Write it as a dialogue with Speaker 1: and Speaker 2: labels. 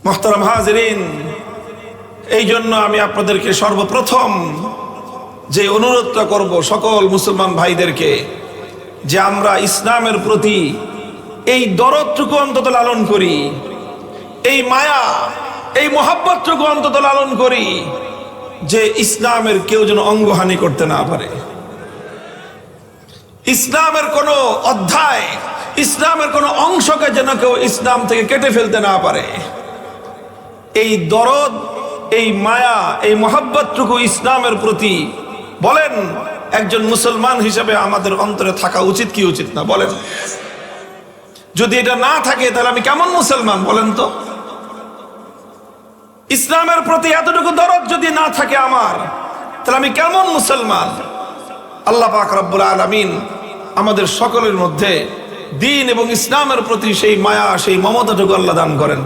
Speaker 1: মুহতারাম হাজিরিন, এই জন্য আমি আপনাদেরকে সর্বপ্রথম যে অনুরোধটা করব সকল মুসলমান ভাইদেরকে, যে আমরা ইসলামের প্রতি এই দরদটুকু অন্তত লালন করি, এই মায়া, এই মোহাব্বতটুকু অন্তত লালন করি, যে ইসলামের কেউ যেন অঙ্গহানি করতে না পারে। ইসলামের কোনো অধ্যায়, ইসলামের কোনো অংশকে যেন কেউ ইসলাম থেকে কেটে ফেলতে না পারে। এই দরদ, এই মায়া, এই মোহাব্বতটুকু ইসলামের প্রতি বলেন একজন মুসলমান হিসেবে আমাদের অন্তরে থাকা উচিত কি উচিত না? বলেন। যদি এটা না থাকে তাহলে আমি কেমন মুসলমান বলেন তো? ইসলামের প্রতি এতটুকু দরদ যদি না থাকে আমার, তাহলে আমি কেমন মুসলমান? আল্লাহ পাক রব্বুল আলামিন আমাদের সকলের মধ্যে দ্বীন এবং ইসলামের প্রতি সেই মায়া, সেই মমতাটুকু আল্লাহ দান করেন।